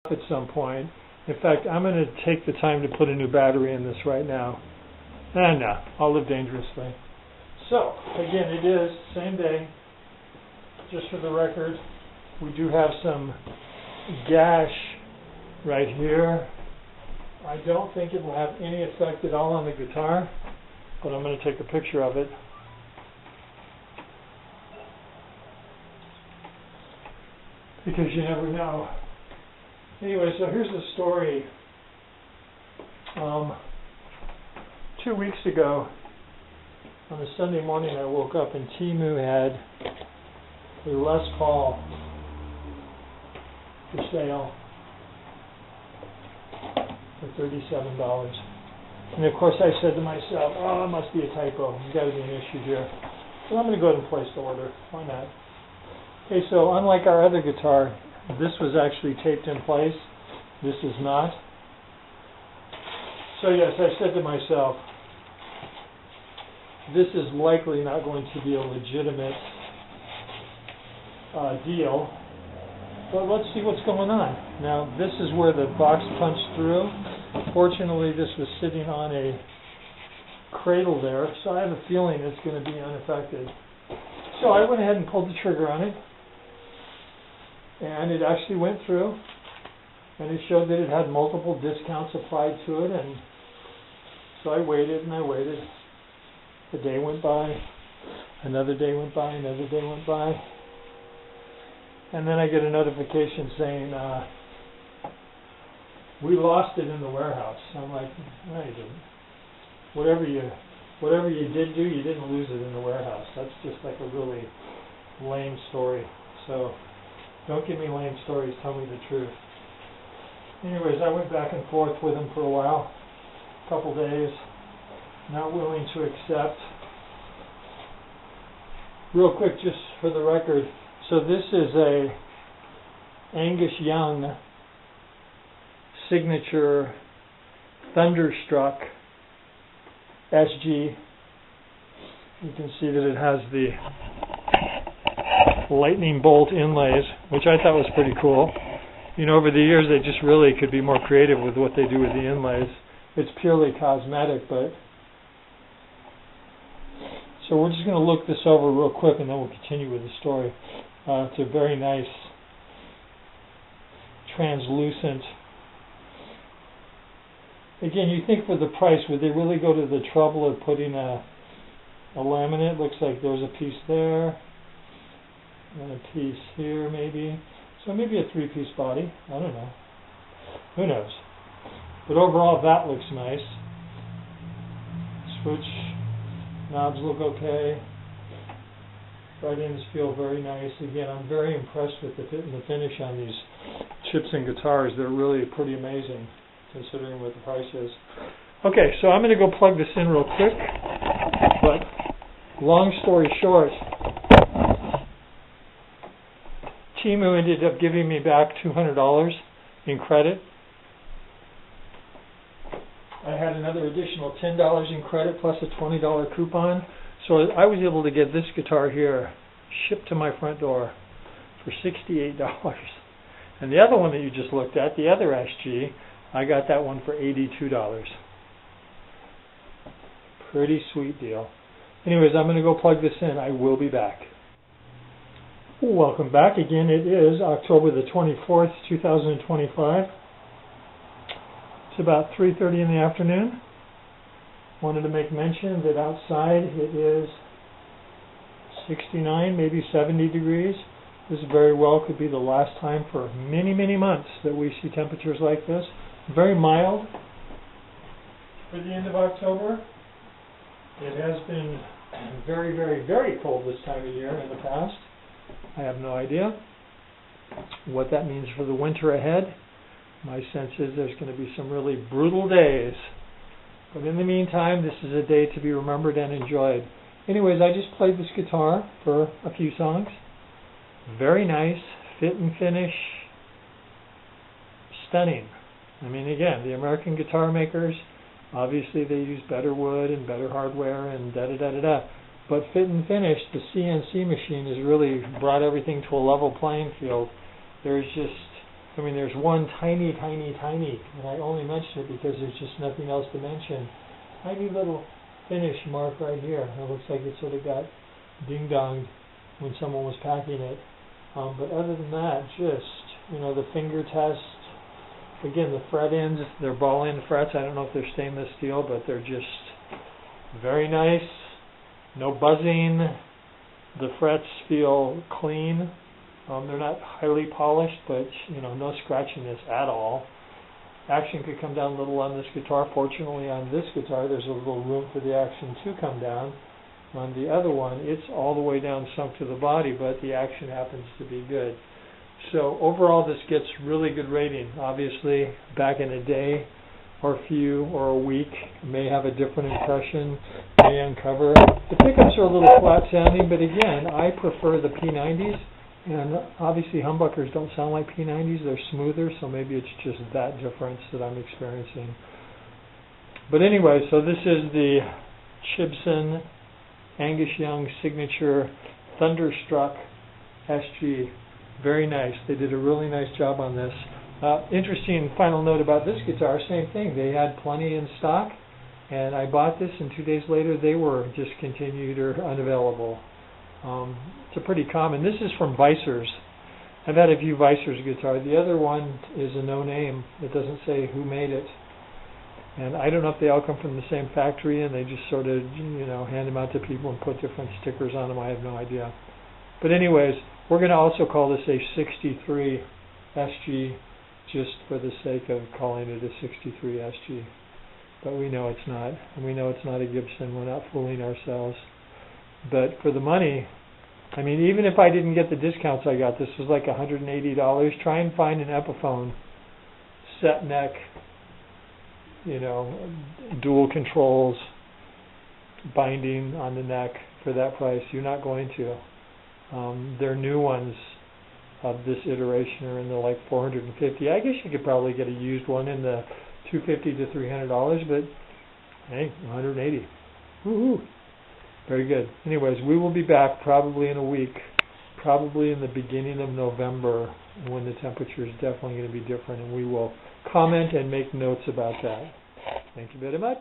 at some point. In fact, I'm going to take the time to put a new battery in this right now. And no, I'll live dangerously. So, again, it is same day. Just for the record, we do have some gash right here. I don't think it will have any effect at all on the guitar, but I'm going to take a picture of it. Because you never know. Anyway, so here's the story. 2 weeks ago, on a Sunday morning, I woke up and Timu had a Les Paul for sale for $37. And of course, I said to myself, "Oh, it must be a typo. There's got to be an issue here." So I'm going to go ahead and place the order. Why not? Okay, so unlike our other guitar, this was actually taped in place. This is not. So yes, I said to myself, this is likely not going to be a legitimate deal. But let's see what's going on. Now, this is where the box punched through. Fortunately, this was sitting on a cradle there, so I have a feeling it's going to be unaffected. So I went ahead and pulled the trigger on it. And it actually went through, and it showed that it had multiple discounts applied to it, and so I waited and I waited. A day went by, another day went by, another day went by, and then I get a notification saying, we lost it in the warehouse. I'm like, no, you didn't. Whatever you did do, you didn't lose it in the warehouse. That's just like a really lame story. So don't give me lame stories, tell me the truth. Anyways, I went back and forth with him for a while, a couple days, not willing to accept. Real quick, just for the record, so this is a Angus Young signature Thunderstruck SG. You can see that it has the lightning bolt inlays, which I thought was pretty cool. You know, over the years they just really could be more creative with what they do with the inlays. It's purely cosmetic, but so we're just going to look this over real quick and then we'll continue with the story. It's a very nice translucent. Again, you think for the price, would they really go to the trouble of putting a laminate? Looks like there's a piece there and a piece here maybe. So maybe a 3-piece body. I don't know. Who knows? But overall that looks nice. Switch knobs look okay. Right ends feel very nice. Again, I'm very impressed with the fit and the finish on these Chibson guitars. They're really pretty amazing considering what the price is. Okay, so I'm going to go plug this in real quick. But long story short, Timu ended up giving me back $200 in credit. I had another additional $10 in credit plus a $20 coupon. So I was able to get this guitar here shipped to my front door for $68. And the other one that you just looked at, the other SG, I got that one for $82. Pretty sweet deal. Anyways, I'm going to go plug this in. I will be back. Welcome back. Again, it is October the 24th, 2025. It's about 3:30 in the afternoon. Wanted to make mention that outside it is 69, maybe 70 degrees. This very well could be the last time for many, many months that we see temperatures like this. Very mild for the end of October. It has been very, very, very cold this time of year in the past. I have no idea what that means for the winter ahead. My sense is there's going to be some really brutal days. But in the meantime, this is a day to be remembered and enjoyed. Anyways, I just played this guitar for a few songs. Very nice, fit and finish, stunning. I mean, again, the American guitar makers, obviously they use better wood and better hardware and da-da-da-da-da. But fit and finish, the CNC machine has really brought everything to a level playing field. There's just I mean, there's one tiny, and I only mention it because there's just nothing else to mention. Tiny little finish mark right here. It looks like it sort of got ding-donged when someone was packing it. But other than that, just, the finger test. Again, the fret ends, they're ball end frets. I don't know if they're stainless steel, but they're just very nice. No buzzing. The frets feel clean. They're not highly polished, but no scratchiness at all. Action could come down a little on this guitar. Fortunately, on this guitar, there's a little room for the action to come down. On the other one, it's all the way down sunk to the body, but the action happens to be good. So overall, this gets really good rating. Obviously, back in a day or a few or a week, may have a different impression, may uncover. The pickups are a little flat sounding, but again, I prefer the P90s. And obviously humbuckers don't sound like P90s, they're smoother, so maybe it's just that difference that I'm experiencing. But anyway, so this is the Chibson Angus Young Signature Thunderstruck SG. Very nice. They did a really nice job on this. Interesting final note about this guitar, same thing. They had plenty in stock, and I bought this, and 2 days later they were discontinued or unavailable. It's a pretty common. This is from Vicers. I've had a few Vicers guitar. The other one is a no-name. It doesn't say who made it. And I don't know if they all come from the same factory and they just sort of, hand them out to people and put different stickers on them. I have no idea. But anyways, we're going to also call this a 63 SG just for the sake of calling it a 63 SG. But we know it's not. And we know it's not a Gibson. We're not fooling ourselves. But for the money, I mean, even if I didn't get the discounts I got, this was like $180. Try and find an Epiphone set neck, dual controls, binding on the neck for that price. You're not going to. Their new ones of this iteration are in the like $450. I guess you could probably get a used one in the $250 to $300, but hey, $180. Woohoo! Very good. Anyways, we will be back probably in a week, probably in the beginning of November, when the temperature is definitely going to be different, and we will comment and make notes about that. Thank you very much.